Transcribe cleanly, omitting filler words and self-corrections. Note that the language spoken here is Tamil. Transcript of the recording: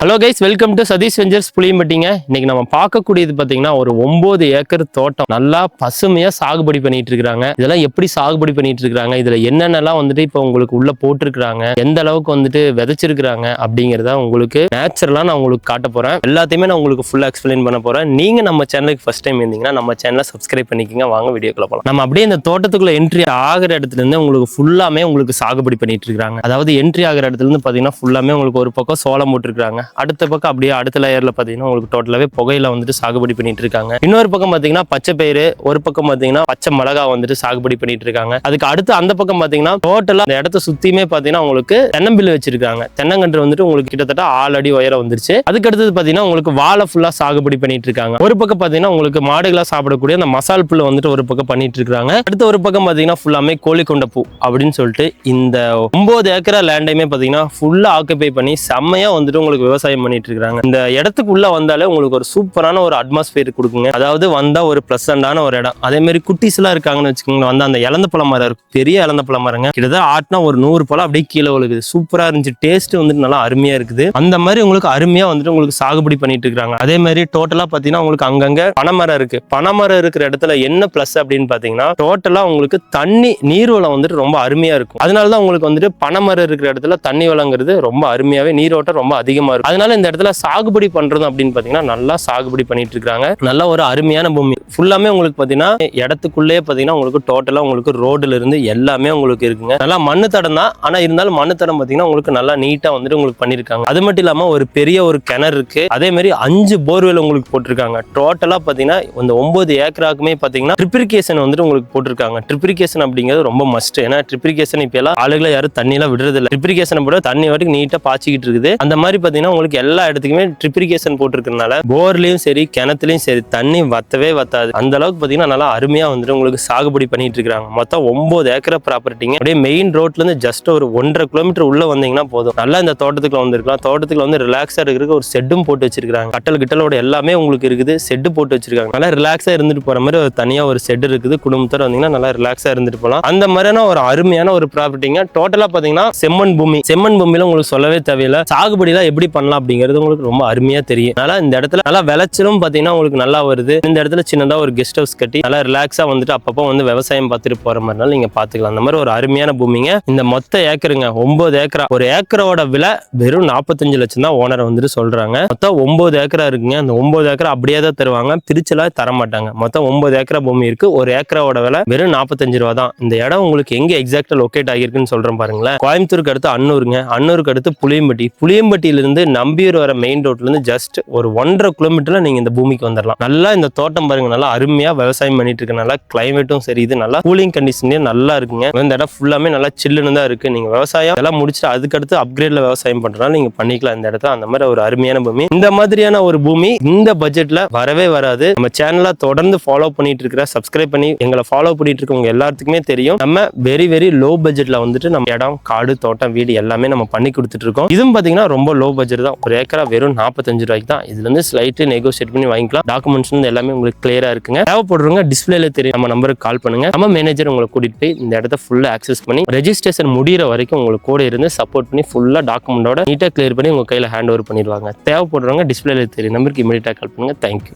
Hello guys, welcome to Sathish ventures புளியம்பட்டிங்க. இன்னைக்கு நம்ம பார்க்கக்கூடியது பார்த்தீங்கன்னா ஒரு 9 ஏக்கர் தோட்டம் நல்லா பசுமையா சாகுபடி பண்ணிட்டு இருக்காங்க. இதெல்லாம் எப்படி சாகுபடி பண்ணிட்டு இருக்காங்க, இதுல என்னென்னலாம் வந்துட்டு இப்போ உங்களுக்கு உள்ள போட்டிருக்காங்க, எந்த அளவுக்கு வந்துட்டு விதைச்சிருக்காங்க அப்படிங்கிறத உங்களுக்கு நேச்சுரலா நான் உங்களுக்கு காட்ட போறேன். எல்லாத்தையுமே நான் உங்களுக்கு ஃபுல்லா எக்ஸ்பிளைன் பண்ண போறேன். நீங்க நம்ம சேனலுக்கு ஃபர்ஸ்ட் டைம் இருந்தீங்கன்னா நம்ம சேனலை சப்ஸ்கிரைப் பண்ணிக்கோங்க. வாங்க வீடியோக்குள்ள போகலாம். நம்ம அப்படியே இந்த தோட்டத்துக்குள்ள என்ட்ரி ஆகிற இடத்துல இருந்து உங்களுக்கு ஃபுல்லாமே உங்களுக்கு சாகுபடி பண்ணிட்டு இருக்காங்க. அதாவது என்ட்ரி ஆகிற இடத்துல இருந்து பாத்தீங்கன்னா ஃபுல்லாமே உங்களுக்கு ஒரு பக்கம் சோளம் போட்டுருக்காங்க, அடுத்த பக்கம் அப்படியே அடுத்த லேயர்ல பாத்தீங்கன்னா உங்களுக்கு டோட்டலாவே புகையில வந்துட்டு சாகுபடி பண்ணிட்டு இருக்காங்க. இன்னொரு பக்கம் பாத்தீங்கன்னா பச்சை பயிறு, ஒரு பக்கம் பாத்தீங்கன்னா பச்சை மிளகா வந்துட்டு சாகுபடி பண்ணிட்டு இருக்காங்க. அதுக்கு அடுத்து அந்த பக்கம் பாத்தீங்கன்னா டோட்டலா அந்த இடத்த சுத்தியுமே பாத்தீங்கன்னா உங்களுக்கு தென்னம்பிள்ளை வச்சிருக்காங்க. தென்னங்கன்று வந்துட்டு உங்களுக்கு கிட்டத்தட்ட 6 அடி உயரம் வந்துருச்சு. அதுக்கு அடுத்தது பாத்தீங்கன்னா உங்களுக்கு வாழை ஃபுல்லா சாகுபடி பண்ணிட்டு இருக்காங்க. ஒரு பக்கம் பாத்தீங்கன்னா உங்களுக்கு மாடுகளா சாப்பிடக்கூடிய அந்த மசால் புல்லு வந்துட்டு ஒரு பக்கம் பண்ணிட்டு இருக்காங்க. அடுத்த ஒரு பக்கம் பாத்தீங்கன்னா ஃபுல்லாமே கோழிக்கொண்ட பூ அப்படின்னு சொல்லிட்டு இந்த 9 ஏக்கரா லேண்டையுமே பாத்தீங்கன்னா ஃபுல்லா ஆக்குபை பண்ணி செம்மையா வந்துட்டு உங்களுக்கு விவசாயம் பண்ணிட்டு இருக்காங்க. இந்த இடத்துக்குள்ள வந்தாலே உங்களுக்கு ஒரு சூப்பரான ஒரு அட்மாஸ்பியர் கொடுக்குங்க. அதாவது வந்தா ஒரு பிளசண்டான ஒரு இடம். அதே மாதிரி குட்டிஸ் எல்லாம் இருக்காங்கன்னு வச்சுக்கோங்க, வந்து அந்த இலந்த பழ மரம் இருக்கு, பெரிய இலந்த பழ மரங்க, கிட்டத்தட்ட ஆட்டினா ஒரு 100 பழம் அப்படியே கீழே விழுகுது. சூப்பரா இருந்துச்சு, டேஸ்ட் வந்துட்டு நல்லா அருமையா இருக்குது. அந்த மாதிரி உங்களுக்கு அருமையா வந்துட்டு உங்களுக்கு சாகுபடி பண்ணிட்டு இருக்காங்க. அதே மாதிரி டோட்டலா பாத்தீங்கன்னா உங்களுக்கு அங்கங்க பனைமரம் இருக்கு. பனைமரம் இருக்கிற இடத்துல என்ன பிளஸ் அப்படின்னு பாத்தீங்கன்னா டோட்டலா உங்களுக்கு தண்ணி நீர்வளம் வந்துட்டு ரொம்ப அருமையா இருக்கும். அதனாலதான் உங்களுக்கு வந்துட்டு பனைமரம் இருக்கிற இடத்துல தண்ணி வளங்கிறது ரொம்ப அருமையாவே நீரோட்டம் ரொம்ப அதிகமா இருக்கும். அதனால இந்த இடத்துல சாகுபடி பண்றது அப்படின்னு பாத்தீங்கன்னா நல்லா சாகுபடி பண்ணிட்டு இருக்காங்க. நல்ல ஒரு அருமையான பூமி ஃபுல்லாமே உங்களுக்கு பாத்தீங்கன்னா இடத்துக்குள்ளே பாத்தீங்கன்னா உங்களுக்கு டோட்டலா உங்களுக்கு ரோடுல இருந்து எல்லாமே உங்களுக்கு இருக்குங்க. நல்லா மண்ணு தடம் தான், ஆனா இருந்தாலும் மண்ணு தடம் பாத்தீங்கன்னா உங்களுக்கு நல்லா நீட்டா வந்துட்டு உங்களுக்கு பண்ணிருக்காங்க. அது மட்டும் இல்லாம ஒரு பெரிய ஒரு கிணறு இருக்கு. அதே மாதிரி 5 போர்வெல் உங்களுக்கு போட்டிருக்காங்க. டோட்டலா பாத்தீங்கன்னா இந்த 9 ஏக்கராக்குமே பாத்தீங்கன்னா ட்ரிப்ரிகேஷன் வந்துட்டு உங்களுக்கு போட்டிருக்காங்க. ட்ரிப்ரிகேஷன் அப்படிங்கிறது ரொம்ப மஸ்ட். ஏன்னா ட்ரிப்ரிகேஷன் இப்ப எல்லாம் ஆளுகளை யாரும் தண்ணி எல்லாம் விடுறது இல்லை. ட்ரிப்ரிகேஷன் போட தண்ணி வாட்டுக்கு நீட்டா பாய்ச்சிக்கிட்டு இருக்குது. அந்த மாதிரி பாத்தீங்கன்னா உங்களுக்கு எல்லா இடத்துக்குமே ட்ரிப்ரிகேஷன் போட்டிருக்கனால போர்லயும் சரி கிணத்துலயும் சரி தண்ணி வத்தவே வத்தாது. அந்த அளவுக்கு பாத்தீங்கன்னா நல்லா அருமையா வந்துட்டு உங்களுக்கு சாகுபடி பண்ணிட்டு இருக்காங்க. மொத்தம் 9 ஏக்கர் ப்ராப்பர்ட்டிங்க. அப்படியே மெயின் ரோட்ல இருந்து ஜஸ்ட் ஒரு 1.5 கிலோமீட்டர் உள்ள வந்தீங்கன்னா போதும், நல்லா இந்த தோட்டத்துக்குள்ள வந்திருக்கலாம். தோட்டத்துக்குள்ள வந்து ரிலாக்ஸா இருக்கிறதுக்கு ஒரு செட்டும் போட்டு வச்சிருக்காங்க. கட்டல் கிட்டலோட எல்லாமே உங்களுக்கு இருக்குது, செட்டு போட்டு வச்சிருக்காங்க. நல்லா ரிலாக்ஸா இருந்துட்டு போற மாதிரி ஒரு தனியா ஒரு செட் இருக்குது. குடும்பத்தோட வந்தீங்கன்னா நல்லா ரிலாக்ஸா இருந்துட்டு போகலாம். அந்த மாதிரியான ஒரு அருமையான ஒரு ப்ராப்பர்ட்டிங்க. டோட்டலா பாத்தீங்கன்னா செம்மண் பூமி. செம்மண் பூமியில உங்களுக்கு சொல்லவே தேவையில்லை. சாகுபடிலாம் எப்படி பண்ணலாம் அப்படிங்கிறது உங்களுக்கு ரொம்ப அருமையா தெரியும். நல்லா இந்த இடத்துல நல்லா விளைச்சலும் பாத்தீங்கன்னா உங்களுக்கு நல்லா வருது. இந்த இடத்துல சின்னதா ஒரு கெஸ்ட் ஹவுஸ் கட்டி நல்லா ரிலாக்ஸா வந்துட்டு அப்பப்போ வந்து விவசாயம் பார்த்துட்டு போற மாதிரினால நீங்க பாத்துக்கலாம். அந்த மாதிரி ஒரு அருமையான பூமிங்க. இந்த மொத்த ஏக்கருங்க 9 ஏக்கரா. ஒரு ஏக்கரோட விலை வெறும் 45 லட்சம் தான் ஓனர் வந்துட்டு சொல்றாங்க. மொத்தம் 9 ஏக்கரா இருக்குங்க. அந்த 9 ஏக்கரா அப்படியே தான் தருவாங்க, பிரிச்செல்லாம் தர மாட்டாங்க. மொத்தம் 9 ஏக்கரா பூமி இருக்கு. ஒரு ஏக்கரோட விலை வெறும் 45 ரூபா தான். இந்த இடம் உங்களுக்கு எங்க எக்ஸாக்டா லொகேட் ஆகிருக்குன்னு சொல்றேன் பாருங்களேன். கோயம்புத்தூருக்கு அடுத்து அன்னூருங்க, அன்னூருக்கு அடுத்து புளியம்பட்டி, புளியம்பட்டியிலிருந்து நம்பியூர் வர மெயின் ரோட்ல இருந்து ஜஸ்ட் ஒரு 1.5 கிலோமீட்டர்ல நீங்க இந்த பூமிக்கு வந்துடலாம். நல்லா இந்த தோட்டம் பாருங்க, நல்லா அருமையா விவசாயம் பண்ணிட்டு இருக்கு. நல்லா கிளைமேட்டும் சரி, இது நல்லா கூலிங் கண்டிஷன்லயும் நல்லா இருக்குங்க. இந்த இடம் ஃபுல்லாமே நல்லா சில்லுன்னு தான் இருக்கு. நீங்க விவசாயம் எல்லாம் முடிச்சுட்டு அதுக்கடுத்து அப்கிரேட்ல விவசாயம் பண்றதுனால நீங்க பண்ணிக்கலாம் இந்த இடத்துல. அந்த மாதிரி ஒரு அருமையான பூமி. இந்த மாதிரியான ஒரு பூமி இந்த பட்ஜெட்ல வரவே வராது. நம்ம சேனலை தொடர்ந்து ஃபாலோ பண்ணிட்டு இருக்கிற, சப்ஸ்கிரைப் பண்ணி எங்களை ஃபாலோ பண்ணிட்டு இருக்கவங்க எல்லாத்துக்குமே தெரியும், நம்ம வெரி வெரி லோ பட்ஜெட்ல வந்துட்டு நம்ம இடம், காடு, தோட்டம், வீடு எல்லாமே நம்ம பண்ணி கொடுத்துட்டு இருக்கோம். இதுவும் பாத்தீங்கன்னா ரொம்ப லோ பட்ஜெட் தான். ஒரு ஏக்கரா வெறும் 45 ரூபாய்க்கு தான். இதுல இருந்து ஸ்லைட் நெகோசியேட் பண்ணி வாங்கிக்கலாம். டாக்குமெண்ட்ஸ் எல்லாமே உங்களுக்கு கிளியரா இருக்குங்க. தேவைப்படுறவங்க டிஸ்பிளேல தெரியும் நம்ம நம்பருக்கு கால் பண்ணுங்க. நம்ம மேனேஜர் உங்களை கூட்டிட்டு போய் இந்த இடத்த ஃபுல்லா ஆக்சஸ் பண்ணி ரெஜிஸ்ட்ரேஷன் முடிகிற வரைக்கும் உங்களுக்கு கூட இருந்து சப்போர்ட் பண்ணி ஃபுல்லா டாக்குமெண்டோட நீட்டா கிளியர் பண்ணி உங்க கையில ஹேண்ட் ஓவர் பண்ணிடுவாங்க. தேவைப்படுறவங்க டிஸ்பிளேல தெரியும் நம்பருக்கு இமீடியட்டா கால் பண்ணுங்க. தேங்க்யூ.